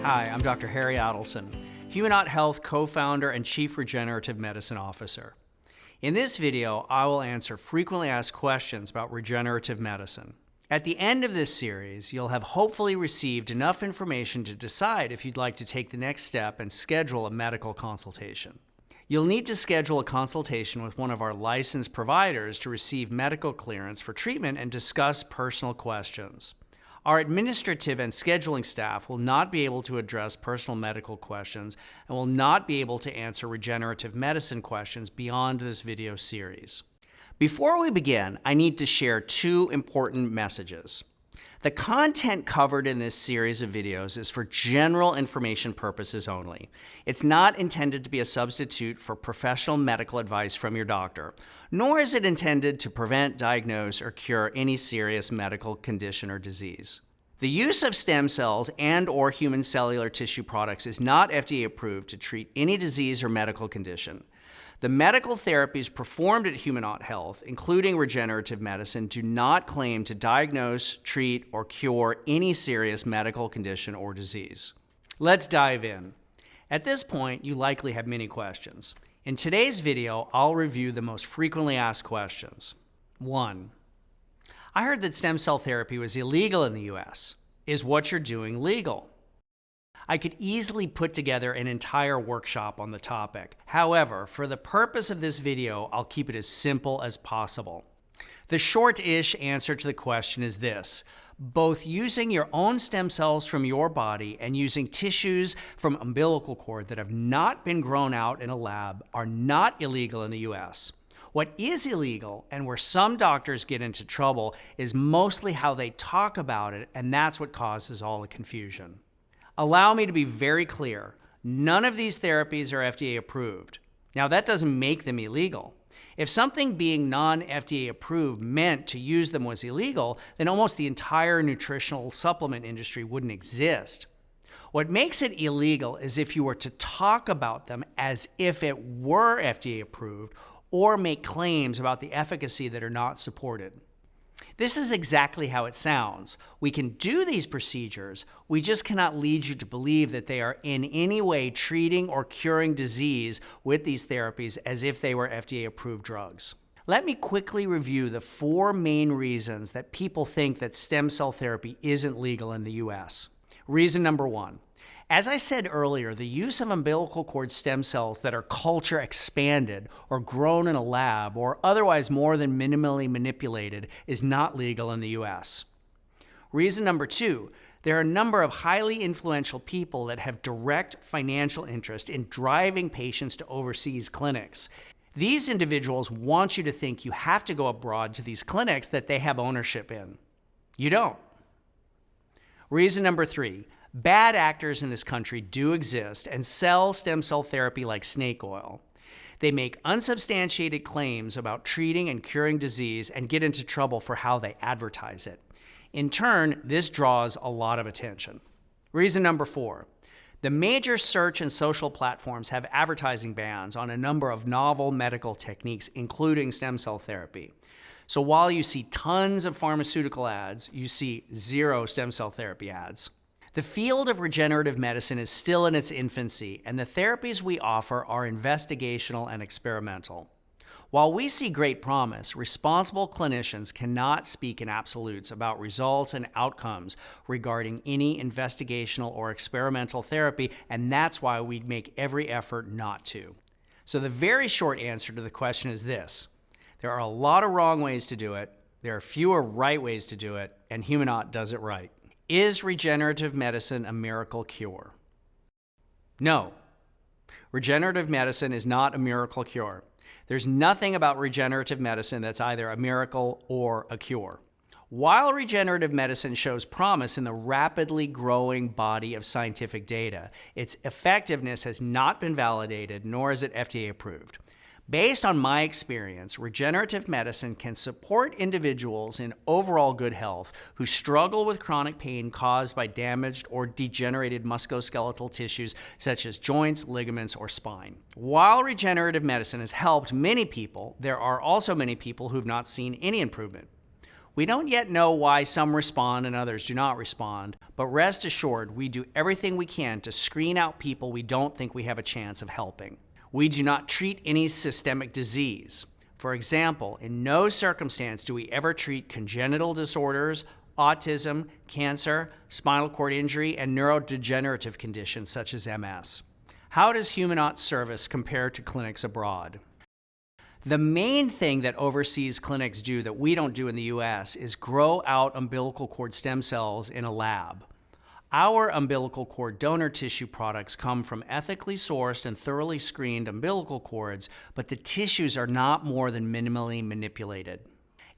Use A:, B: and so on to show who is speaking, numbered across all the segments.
A: Hi, I'm Dr. Harry Adelson, Humanaut Health co-founder and Chief Regenerative Medicine Officer. In this video, I will answer frequently asked questions about regenerative medicine. At the end of this series, you'll have hopefully received enough information to decide if you'd like to take the next step and schedule a medical consultation. You'll need to schedule a consultation with one of our licensed providers to receive medical clearance for treatment and discuss personal questions. Our administrative and scheduling staff will not be able to address personal medical questions and will not be able to answer regenerative medicine questions beyond this video series. Before we begin, I need to share two important messages. The content covered in this series of videos is for general information purposes only. It's not intended to be a substitute for professional medical advice from your doctor, nor is it intended to prevent, diagnose, or cure any serious medical condition or disease. The use of stem cells and/or human cellular tissue products is not FDA approved to treat any disease or medical condition. The medical therapies performed at Humanaut Health, including regenerative medicine, do not claim to diagnose, treat, or cure any serious medical condition or disease. Let's dive in. At this point, you likely have many questions. In today's video, I'll review the most frequently asked questions. 1. I heard that stem cell therapy was illegal in the US. Is what you're doing legal? I could easily put together an entire workshop on the topic. However, for the purpose of this video, I'll keep it as simple as possible. The short-ish answer to the question is this: both using your own stem cells from your body and using tissues from umbilical cord that have not been grown out in a lab are not illegal in the US. What is illegal, and where some doctors get into trouble, is mostly how they talk about it, and that's what causes all the confusion. Allow me to be very clear. None of these therapies are FDA approved. Now, that doesn't make them illegal. If something being non-FDA approved meant to use them was illegal, then almost the entire nutritional supplement industry wouldn't exist. What makes it illegal is if you were to talk about them as if it were FDA approved or make claims about the efficacy that are not supported. This is exactly how it sounds. We can do these procedures, we just cannot lead you to believe that they are in any way treating or curing disease with these therapies as if they were FDA-approved drugs. Let me quickly review the 4 main reasons that people think that stem cell therapy isn't legal in the US. Reason number 1. As I said earlier, the use of umbilical cord stem cells that are culture expanded or grown in a lab or otherwise more than minimally manipulated is not legal in the US. Reason number 2, there are a number of highly influential people that have direct financial interest in driving patients to overseas clinics. These individuals want you to think you have to go abroad to these clinics that they have ownership in. You don't. Reason number 3, bad actors in this country do exist and sell stem cell therapy like snake oil. They make unsubstantiated claims about treating and curing disease and get into trouble for how they advertise it. In turn, this draws a lot of attention. Reason number 4, the major search and social platforms have advertising bans on a number of novel medical techniques, including stem cell therapy. So while you see tons of pharmaceutical ads, you see 0 stem cell therapy ads. The field of regenerative medicine is still in its infancy, and the therapies we offer are investigational and experimental. While we see great promise, responsible clinicians cannot speak in absolutes about results and outcomes regarding any investigational or experimental therapy, and that's why we make every effort not to. So the very short answer to the question is this: there are a lot of wrong ways to do it, there are fewer right ways to do it, and Humanaut does it right. Is regenerative medicine a miracle cure? No. Regenerative medicine is not a miracle cure. There's nothing about regenerative medicine that's either a miracle or a cure. While regenerative medicine shows promise in the rapidly growing body of scientific data, its effectiveness has not been validated, nor is it FDA approved. Based on my experience, regenerative medicine can support individuals in overall good health who struggle with chronic pain caused by damaged or degenerated musculoskeletal tissues such as joints, ligaments, or spine. While regenerative medicine has helped many people, there are also many people who have not seen any improvement. We don't yet know why some respond and others do not respond, but rest assured we do everything we can to screen out people we don't think we have a chance of helping. We do not treat any systemic disease. For example, in no circumstance do we ever treat congenital disorders, autism, cancer, spinal cord injury, and neurodegenerative conditions such as MS. How does Humanaut service compare to clinics abroad? The main thing that overseas clinics do that we don't do in the US is grow out umbilical cord stem cells in a lab. Our umbilical cord donor tissue products come from ethically sourced and thoroughly screened umbilical cords, but the tissues are not more than minimally manipulated.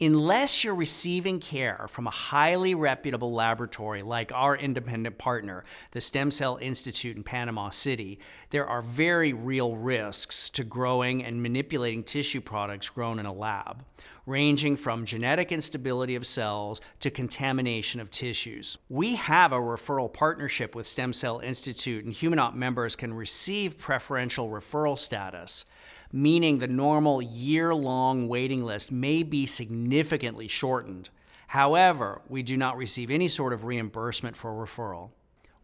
A: Unless you're receiving care from a highly reputable laboratory like our independent partner, the Stem Cell Institute in Panama City, there are very real risks to growing and manipulating tissue products grown in a lab, ranging from genetic instability of cells to contamination of tissues. We have a referral partnership with Stem Cell Institute, and Humanaut members can receive preferential referral status, meaning the normal year-long waiting list may be significantly shortened. However, we do not receive any sort of reimbursement for referral.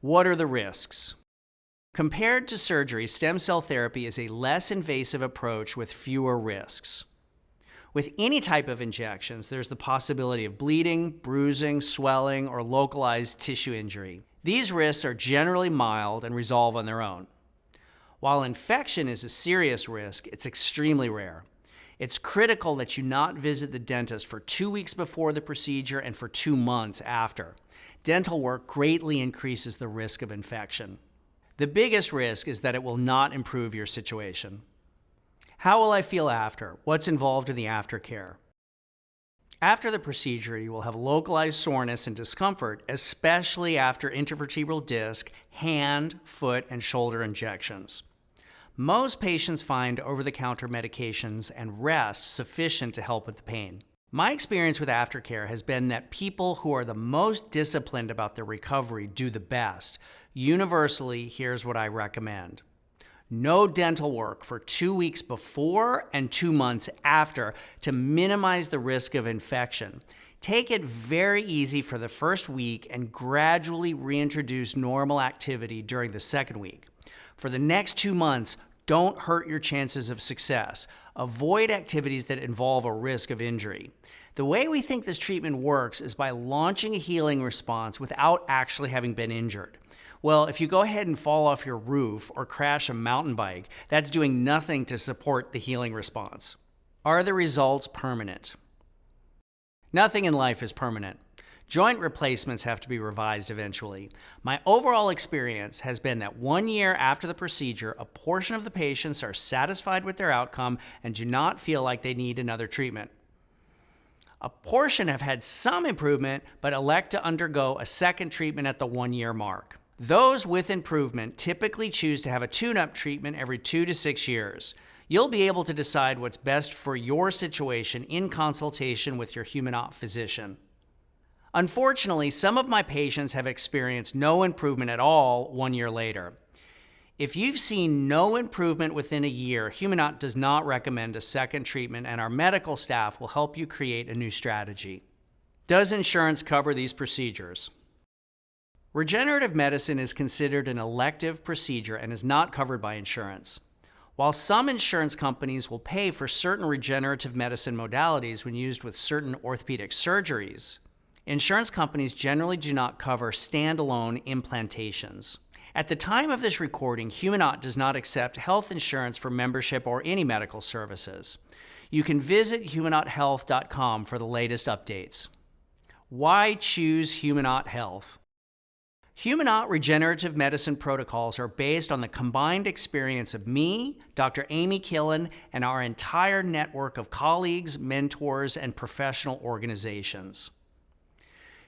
A: What are the risks? Compared to surgery, stem cell therapy is a less invasive approach with fewer risks. With any type of injections, there's the possibility of bleeding, bruising, swelling, or localized tissue injury. These risks are generally mild and resolve on their own. While infection is a serious risk, it's extremely rare. It's critical that you not visit the dentist for 2 weeks before the procedure and for 2 months after. Dental work greatly increases the risk of infection. The biggest risk is that it will not improve your situation. How will I feel after? What's involved in the aftercare? After the procedure, you will have localized soreness and discomfort, especially after intervertebral disc, hand, foot, and shoulder injections. Most patients find over-the-counter medications and rest sufficient to help with the pain. My experience with aftercare has been that people who are the most disciplined about their recovery do the best. Universally, here's what I recommend. No dental work for 2 weeks before and 2 months after to minimize the risk of infection. Take it very easy for the first week and gradually reintroduce normal activity during the second week. For the next 2 months, don't hurt your chances of success. Avoid activities that involve a risk of injury. The way we think this treatment works is by launching a healing response without actually having been injured. Well, if you go ahead and fall off your roof or crash a mountain bike, that's doing nothing to support the healing response. Are the results permanent? Nothing in life is permanent. Joint replacements have to be revised eventually. My overall experience has been that 1 year after the procedure, a portion of the patients are satisfied with their outcome and do not feel like they need another treatment. A portion have had some improvement, but elect to undergo a second treatment at the 1 year mark. Those with improvement typically choose to have a tune-up treatment every 2 to 6 years. You'll be able to decide what's best for your situation in consultation with your Humanaut physician. Unfortunately, some of my patients have experienced no improvement at all 1 year later. If you've seen no improvement within a year, Humanaut does not recommend a second treatment, and our medical staff will help you create a new strategy. Does insurance cover these procedures? Regenerative medicine is considered an elective procedure and is not covered by insurance. While some insurance companies will pay for certain regenerative medicine modalities when used with certain orthopedic surgeries, insurance companies generally do not cover standalone implantations. At the time of this recording, Humanaut does not accept health insurance for membership or any medical services. You can visit humanauthealth.com for the latest updates. Why choose Humanaut Health? Humanaut regenerative medicine protocols are based on the combined experience of me, Dr. Amy Killen, and our entire network of colleagues, mentors, and professional organizations.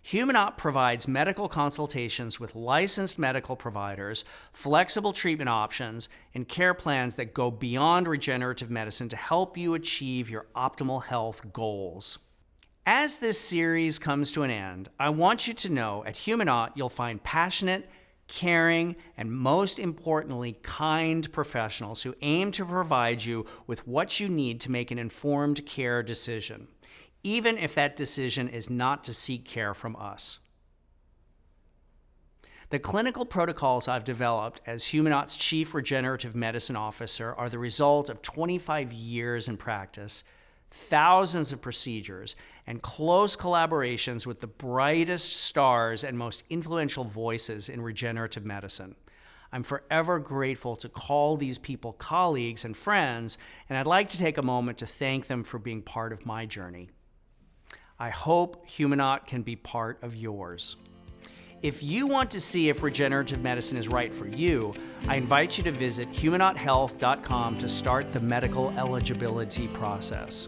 A: Humanaut provides medical consultations with licensed medical providers, flexible treatment options, and care plans that go beyond regenerative medicine to help you achieve your optimal health goals. As this series comes to an end, I want you to know at Humanaut you'll find passionate, caring, and most importantly, kind professionals who aim to provide you with what you need to make an informed care decision. even if that decision is not to seek care from us. The clinical protocols I've developed as Humanaut's Chief Regenerative Medicine Officer are the result of 25 years in practice, thousands of procedures, and close collaborations with the brightest stars and most influential voices in regenerative medicine. I'm forever grateful to call these people colleagues and friends, and I'd like to take a moment to thank them for being part of my journey. I hope Humanaut can be part of yours. If you want to see if regenerative medicine is right for you, I invite you to visit humanaut health.com to start the medical eligibility process.